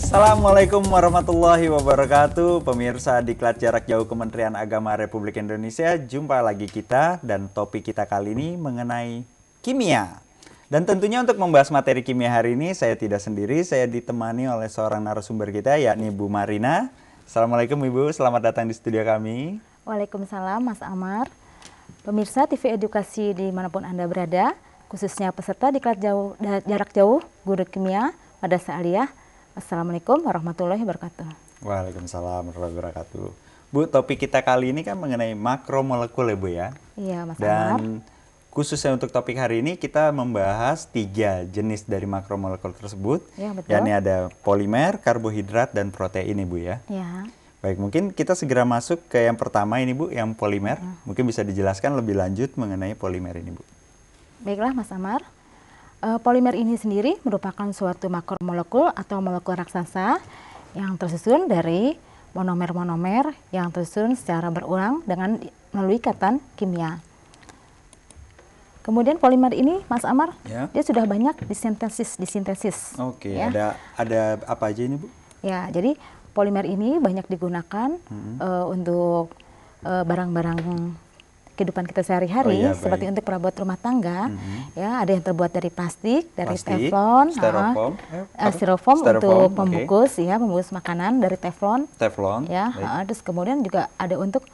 Assalamualaikum warahmatullahi wabarakatuh. Pemirsa Diklat Jarak Jauh Kementerian Agama Republik Indonesia, jumpa lagi kita dan topik kita kali ini mengenai kimia. Dan tentunya untuk membahas materi kimia hari ini saya tidak sendiri, saya ditemani oleh seorang narasumber kita yakni Bu Marina. Assalamualaikum Ibu, selamat datang di studio kami. Waalaikumsalam Mas Amar. Pemirsa TV Edukasi dimanapun Anda berada, khususnya peserta Diklat Jarak Jauh Guru Kimia Madrasah Aliyah. Assalamualaikum warahmatullahi wabarakatuh. Waalaikumsalam warahmatullahi wabarakatuh. Bu, topik kita kali ini kan mengenai makromolekul ya Bu ya? Iya Mas Amar. Dan khususnya untuk topik hari ini kita membahas 3 jenis dari makromolekul tersebut. Ya, betul. Yakni ada polimer, karbohidrat, dan protein Ibu ya. Ya. Baik, mungkin kita segera masuk ke yang pertama ini Bu, yang polimer. Mungkin bisa dijelaskan lebih lanjut mengenai polimer ini Bu. Baiklah Mas Amar. Polimer ini sendiri merupakan suatu makromolekul atau molekul raksasa yang tersusun dari monomer-monomer yang tersusun secara berulang dengan melalui ikatan kimia. Kemudian polimer ini, Mas Amar, Ya. dia sudah banyak disintesis. Oke, Ya. ada apa aja ini Bu? Ya, jadi polimer ini banyak digunakan untuk barang-barang kehidupan kita sehari-hari, Oh, iya, seperti baik. untuk perabot rumah tangga. Ya, ada yang terbuat dari plastik, dari Plastik, teflon, styrofoam, styrofoam untuk Styrofoam, oke. pembungkus, ya, pembungkus makanan dari teflon. Teflon. Ya, baik. terus kemudian juga ada untuk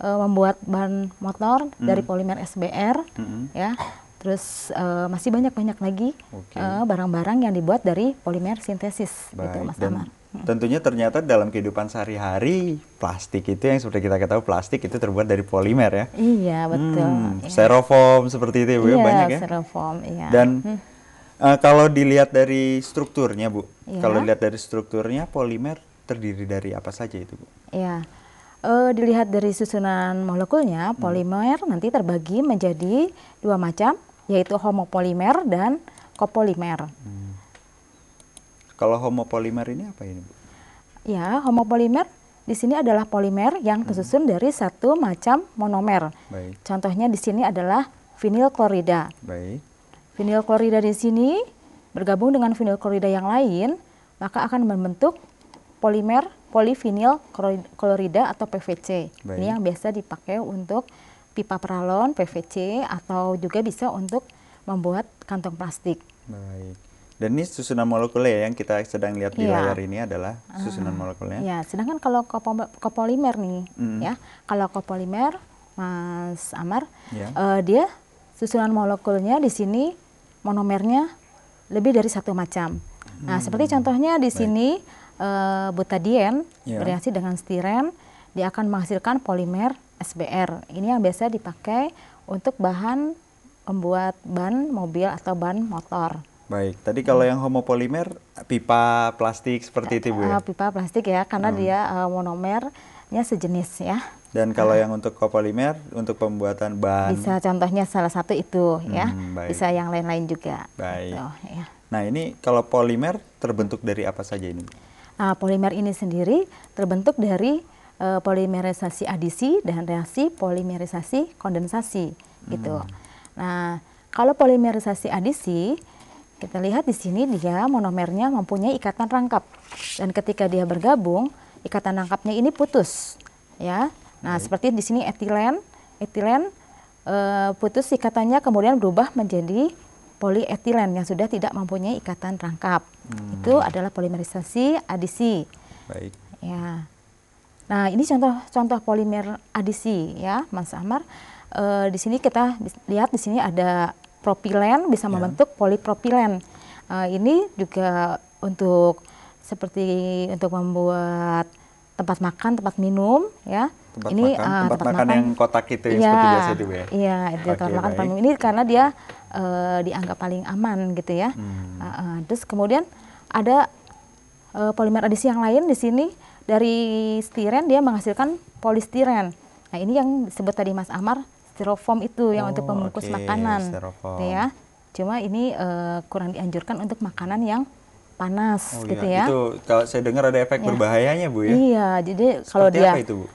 membuat ban motor dari polimer SBR, ya. Terus masih banyak lagi Oke. barang-barang yang dibuat dari polimer sintesis, gitu Baik, Mas dan Amar. tentunya ternyata dalam kehidupan sehari-hari plastik itu yang seperti kita ketahui plastik itu terbuat dari polimer ya. Iya, betul. Ya. Styrofoam seperti itu ya Bu, ya, Iya, banyak ya. styrofoam, iya. Dan kalau dilihat dari strukturnya Bu, Iya. kalau dilihat dari strukturnya polimer terdiri dari apa saja itu Bu? Iya. Dilihat dari susunan molekulnya, polimer nanti terbagi menjadi 2 macam, yaitu homopolimer dan kopolimer. Kalau homopolimer ini apa ini Bu? Ya, homopolimer di sini adalah polimer yang tersusun dari satu macam monomer. Baik, Contohnya di sini adalah vinyl klorida. baik. Vinyl klorida di sini bergabung dengan vinyl klorida yang lain, maka akan membentuk polimer polivinyl klorida atau PVC. Baik. Ini yang biasa dipakai untuk pipa paralon PVC atau juga bisa untuk membuat kantong plastik. Baik. Dan ini susunan molekulnya ya, yang kita sedang lihat di Iya. layar ini adalah susunan molekulnya. Ya, sedangkan kalau kopolimer nih, ya, kalau kopolimer, Mas Amar, Ya. dia susunan molekulnya di sini monomernya lebih dari satu macam. Nah, seperti contohnya di sini butadien Ya. bereaksi dengan stiren, dia akan menghasilkan polimer SBR. Ini yang biasa dipakai untuk bahan membuat ban mobil atau ban motor. Baik, tadi kalau yang homopolimer pipa plastik seperti itu Bu ya. Pipa plastik ya, karena dia monomernya sejenis ya. Dan kalau yang untuk kopolimer untuk pembuatan bahan. Bisa contohnya salah satu itu ya, baik. bisa yang lain-lain juga. Baik. Gitu, ya. Nah, ini kalau polimer terbentuk dari apa saja ini? Nah, polimer ini sendiri terbentuk dari polimerisasi adisi dan reaksi polimerisasi kondensasi gitu. Nah, kalau polimerisasi adisi, kita lihat di sini dia monomernya mempunyai ikatan rangkap, dan ketika dia bergabung, ikatan rangkapnya ini putus, ya. Nah, seperti di sini etilen putus ikatannya kemudian berubah menjadi polietilen yang sudah tidak mempunyai ikatan rangkap. Itu adalah polimerisasi adisi. Baik. Ya. Nah, ini contoh polimer adisi ya, Mas Amar. Di sini kita lihat di sini ada propilen bisa membentuk polipropilen. Ini juga untuk seperti untuk membuat tempat makan, tempat minum ya. Tempat makan yang kotak itu yang seperti biasa itu ya. Iya, itu Oke, tempat makan baik. minum ini karena dia dianggap paling aman gitu ya. Terus kemudian ada polimer adisi yang lain di sini. Dari stiren dia menghasilkan polistiren. Nah, ini yang disebut tadi Mas Amar, styrofoam itu yang untuk membungkus makanan. Styrofoam. Gitu ya. Cuma ini kurang dianjurkan untuk makanan yang panas gitu iya. ya. Itu kalau saya dengar ada efek berbahayanya Bu ya. Iya, jadi kalau Seperti dia apa itu Bu?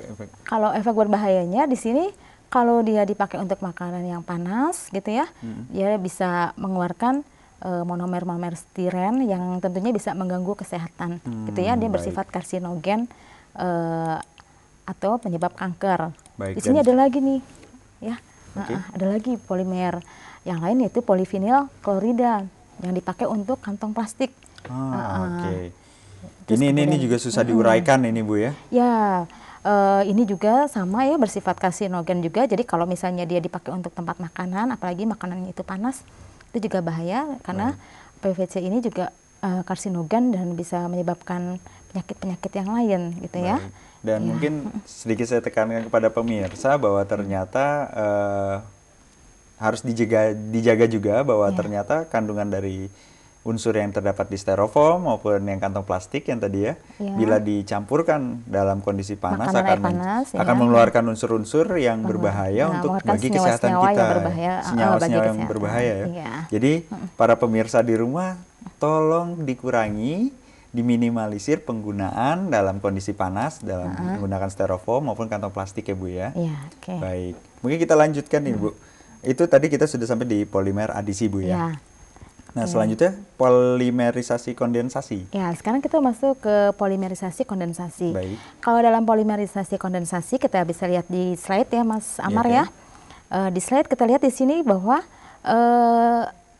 kalau efek berbahayanya di sini kalau dia dipakai untuk makanan yang panas gitu ya, dia bisa mengeluarkan monomer-monomer stiren yang tentunya bisa mengganggu kesehatan, gitu ya. Dia bersifat karsinogen atau penyebab kanker. Baik, Di sini ada lagi nih, ya, Oke. ada lagi polimer yang lain yaitu polivinil klorida yang dipakai untuk kantong plastik. Oke. Terus Ini kemudian- juga susah diuraikan ini Bu ya? Ya, ini juga sama ya, bersifat karsinogen juga. Jadi kalau misalnya dia dipakai untuk tempat makanan, apalagi makanannya itu panas, itu juga bahaya karena PVC ini juga karsinogen dan bisa menyebabkan penyakit-penyakit yang lain, gitu ya. Baik. Dan mungkin sedikit saya tekankan kepada pemirsa bahwa ternyata harus dijaga juga bahwa ternyata kandungan dari unsur yang terdapat di styrofoam maupun yang kantong plastik yang tadi ya, bila dicampurkan dalam kondisi panas Makanan air akan panas, ya. akan mengeluarkan unsur-unsur yang berbahaya untuk mengeluarkan bagi kesehatan senyawa-senyawa kita, yang berbahaya, senyawa-senyawa bagi yang kesehatan. berbahaya ya. Iya. Jadi para pemirsa di rumah tolong dikurangi, diminimalisir penggunaan dalam kondisi panas dalam menggunakan styrofoam maupun kantong plastik ya Bu ya. Iya, oke. Baik, mungkin kita lanjutkan nih Bu. Itu tadi kita sudah sampai di polimer adisi Bu ya. Ya. Nah selanjutnya polimerisasi kondensasi. Ya, sekarang kita masuk ke polimerisasi kondensasi. Baik. Kalau dalam polimerisasi kondensasi kita bisa lihat di slide ya Mas Amar Iya, ya. Di slide kita lihat di sini bahwa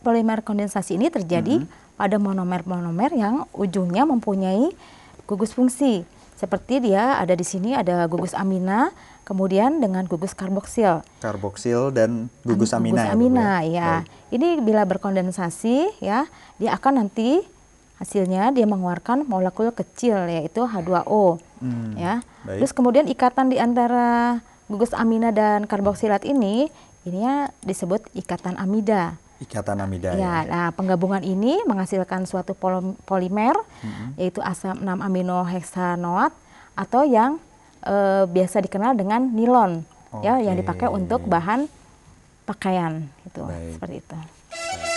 polimer kondensasi ini terjadi pada monomer-monomer yang ujungnya mempunyai gugus fungsi. Seperti dia ada di sini ada gugus amina, kemudian dengan gugus karboksil. Karboksil dan gugus amina. Gugus amina, Bu, ya. Baik. Ini bila berkondensasi, ya, dia akan nanti hasilnya dia mengeluarkan molekul kecil yaitu H2O, ya. Baik. Terus kemudian ikatan di antara gugus amina dan karboksilat ini disebut ikatan amida. Ikatan amida Ya, ya. nah penggabungan ini menghasilkan suatu polimer yaitu asam 6 aminoheksanoat atau yang biasa dikenal dengan nilon, ya, yang Oke. dipakai untuk bahan pakaian, gitu, Baik. seperti itu. Baik.